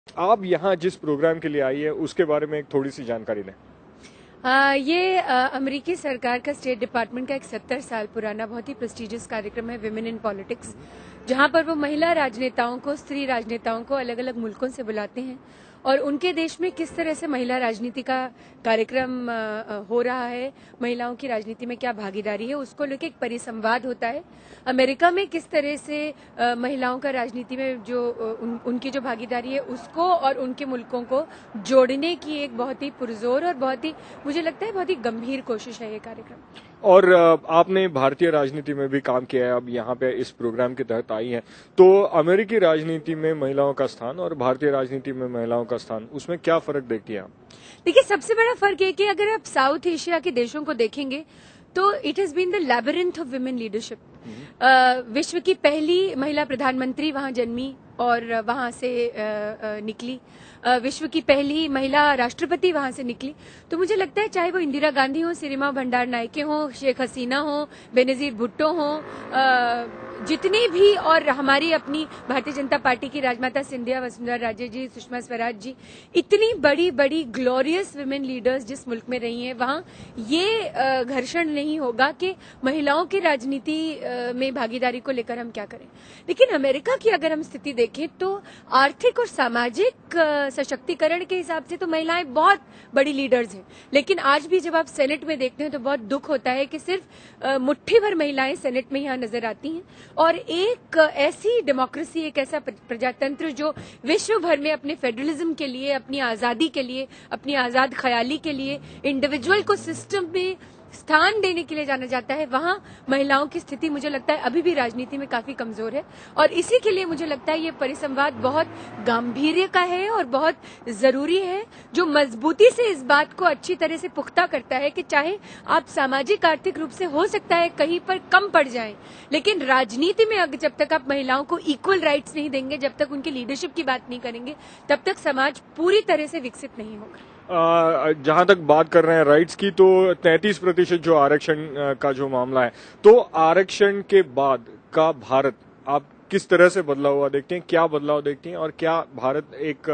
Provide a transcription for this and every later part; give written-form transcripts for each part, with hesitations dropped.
आप यहाँ जिस प्रोग्राम के लिए आई है उसके बारे में एक थोड़ी सी जानकारी दें। ये अमेरिकी सरकार का स्टेट डिपार्टमेंट का एक 70 साल पुराना बहुत ही प्रेस्टिजियस कार्यक्रम है, विमेन इन पॉलिटिक्स, जहां पर वो महिला राजनेताओं को, स्त्री राजनेताओं को अलग अलग मुल्कों से बुलाते हैं और उनके देश में किस तरह से महिला राजनीति का कार्यक्रम हो रहा है, महिलाओं की राजनीति में क्या भागीदारी है, उसको लेकर एक परिसंवाद होता है। अमेरिका में किस तरह से महिलाओं का राजनीति में जो उनकी जो भागीदारी है उसको और उनके मुल्कों को जोड़ने की एक बहुत ही पुरजोर और बहुत ही, मुझे लगता है, बहुत ही गंभीर कोशिश है ये कार्यक्रम। और आपने भारतीय राजनीति में भी काम किया है, अब यहाँ पे इस प्रोग्राम के तहत आई हैं, तो अमेरिकी राजनीति में महिलाओं का स्थान और भारतीय राजनीति में महिलाओं का स्थान, उसमें क्या फर्क देखती हैं आप? देखिए, सबसे बड़ा फर्क ये कि अगर आप साउथ एशिया के देशों को देखेंगे तो it has been the labyrinth of women leadership. विश्व की पहली महिला प्रधानमंत्री वहां जन्मी और वहां से निकली, विश्व की पहली महिला राष्ट्रपति वहां से निकली। तो मुझे लगता है चाहे वो इंदिरा गांधी हो, सिरिमा भंडार नायके हो, शेख हसीना हो, बेनजीर भुट्टो हो, जितनी भी, और हमारी अपनी भारतीय जनता पार्टी की राजमाता सिंधिया, वसुंधरा राजे जी, सुषमा स्वराज जी, इतनी बड़ी बड़ी ग्लोरियस विमेन लीडर्स जिस मुल्क में रही हैं, वहां ये घर्षण नहीं होगा कि महिलाओं की राजनीति में भागीदारी को लेकर हम क्या करें। लेकिन अमेरिका की अगर हम स्थिति देखें तो आर्थिक और सामाजिक सशक्तिकरण के हिसाब से तो महिलाएं बहुत बड़ी लीडर्स हैं, लेकिन आज भी जब आप सेनेट में देखते हैं तो बहुत दुख होता है कि सिर्फ मुट्ठी भर महिलाएं सेनेट में यहाँ नजर आती हैं। और एक ऐसी डेमोक्रेसी, एक ऐसा प्रजातंत्र जो विश्व भर में अपने फेडरलिज्म के लिए, अपनी आजादी के लिए, अपनी आजाद ख्याली के लिए, इंडिविजुअल को सिस्टम में स्थान देने के लिए जाना जाता है, वहां महिलाओं की स्थिति मुझे लगता है अभी भी राजनीति में काफी कमजोर है। और इसी के लिए मुझे लगता है ये परिसंवाद बहुत गांभीर्य का है और बहुत जरूरी है, जो मजबूती से इस बात को अच्छी तरह से पुख्ता करता है कि चाहे आप सामाजिक आर्थिक रूप से हो सकता है कहीं पर कम पड़ जाएं, लेकिन राजनीति में जब तक आप महिलाओं को इक्वल राइट्स नहीं देंगे, जब तक उनकी लीडरशिप की बात नहीं करेंगे, तब तक समाज पूरी तरह से विकसित नहीं होगा। जहां तक बात कर रहे हैं राइट्स की, तो 33% जो आरक्षण का जो मामला है, तो आरक्षण के बाद का भारत आप किस तरह से बदला हुआ देखते हैं, क्या बदलाव देखते हैं, और क्या भारत एक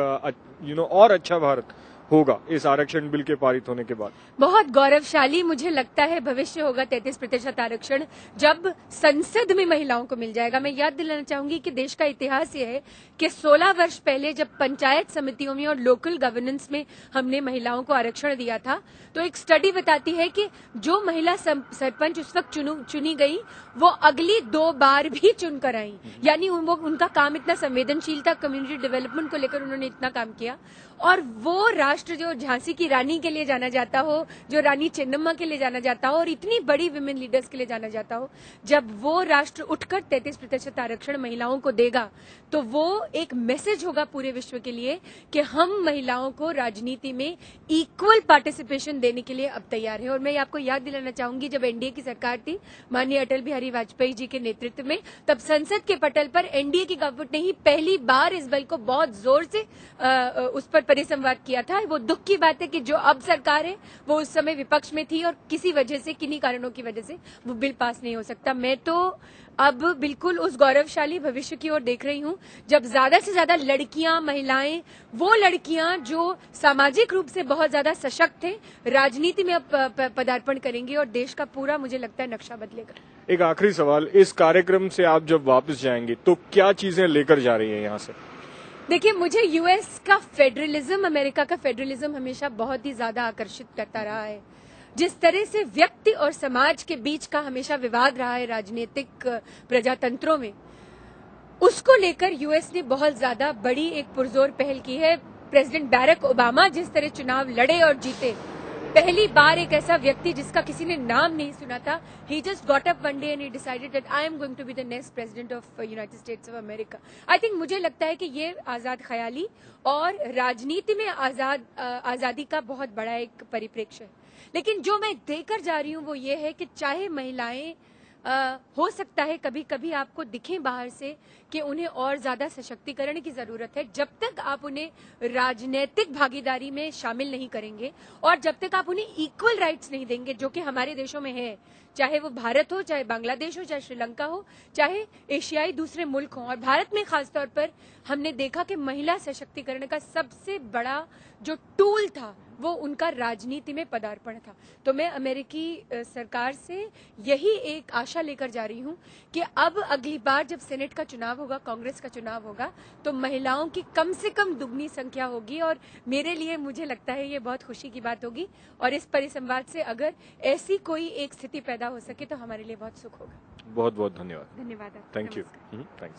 और अच्छा भारत होगा इस आरक्षण बिल के पारित होने के बाद? बहुत गौरवशाली मुझे लगता है भविष्य होगा 33% आरक्षण जब संसद में महिलाओं को मिल जाएगा। मैं याद दिलाना चाहूंगी कि देश का इतिहास ये है कि 16 वर्ष पहले जब पंचायत समितियों में और लोकल गवर्नेंस में हमने महिलाओं को आरक्षण दिया था, तो एक स्टडी बताती है कि जो महिला सरपंच उस वक्त चुनी गई, वो अगली 2 बार भी चुनकर आई। यानी उनका काम इतना संवेदनशील था, कम्युनिटी डेवलपमेंट को लेकर उन्होंने इतना काम किया। और वो राष्ट्र जो झांसी की रानी के लिए जाना जाता हो, जो रानी चेन्नम्मा के लिए जाना जाता हो, और इतनी बड़ी विमेन लीडर्स के लिए जाना जाता हो, जब वो राष्ट्र उठकर 33% आरक्षण महिलाओं को देगा, तो वो एक मैसेज होगा पूरे विश्व के लिए कि हम महिलाओं को राजनीति में इक्वल पार्टिसिपेशन देने के लिए अब तैयार है। और मैं आपको याद दिलाना चाहूंगी, जब एनडीए की सरकार थी माननीय अटल बिहारी वाजपेयी जी के नेतृत्व में, तब संसद के पटल पर एनडीए की गवर्नमेंट ने ही पहली बार इस बिल को बहुत जोर से उस पर परिसंवाद किया था। वो दुख की बात है कि जो अब सरकार है वो उस समय विपक्ष में थी और किसी वजह से, किन्हीं कारणों की वजह से वो बिल पास नहीं हो सकता। मैं तो अब बिल्कुल उस गौरवशाली भविष्य की ओर देख रही हूं जब ज्यादा से ज्यादा लड़कियां, महिलाएं, वो लड़कियां जो सामाजिक रूप से बहुत ज्यादा सशक्त हैं, राजनीति में अब पदार्पण करेंगी और देश का पूरा, मुझे लगता है, नक्शा बदलेगा। एक आखिरी सवाल, इस कार्यक्रम से आप जब वापस जाएंगे तो क्या चीजें लेकर जा रही है यहाँ से? देखिए, मुझे यूएस का फेडरलिज्म, अमेरिका का फेडरलिज्म हमेशा बहुत ही ज्यादा आकर्षित करता रहा है। जिस तरह से व्यक्ति और समाज के बीच का हमेशा विवाद रहा है राजनीतिक प्रजातंत्रों में, उसको लेकर यूएस ने बहुत ज्यादा बड़ी एक पुरजोर पहल की है। प्रेसिडेंट बैरक ओबामा जिस तरह चुनाव लड़े और जीते, पहली बार एक ऐसा व्यक्ति जिसका किसी ने नाम नहीं सुना था, he just got up one day and he decided that I am going to be the next president of United States of America. I think मुझे लगता है कि ये आजाद ख्याली और राजनीति में आजादी का बहुत बड़ा एक परिप्रेक्ष्य है। लेकिन जो मैं देकर जा रही हूँ वो ये है कि चाहे महिलाएं हो सकता है कभी कभी आपको दिखें बाहर से कि उन्हें और ज्यादा सशक्तिकरण की जरूरत है, जब तक आप उन्हें राजनीतिक भागीदारी में शामिल नहीं करेंगे और जब तक आप उन्हें इक्वल राइट्स नहीं देंगे, जो कि हमारे देशों में है, चाहे वो भारत हो, चाहे बांग्लादेश हो, चाहे श्रीलंका हो, चाहे एशियाई दूसरे मुल्क हों। और भारत में खासतौर पर हमने देखा कि महिला सशक्तिकरण का सबसे बड़ा जो टूल था वो उनका राजनीति में पदार्पण था। तो मैं अमेरिकी सरकार से यही एक आशा लेकर जा रही हूं कि अब अगली बार जब सेनेट का चुनाव होगा, कांग्रेस का चुनाव होगा, तो महिलाओं की कम से कम दुगनी संख्या होगी। और मेरे लिए मुझे लगता है ये बहुत खुशी की बात होगी। और इस परिसंवाद से अगर ऐसी कोई एक स्थिति पैदा हो सके तो हमारे लिए बहुत सुख होगा। बहुत बहुत धन्यवाद। धन्यवाद। Thank you. थैंक्स।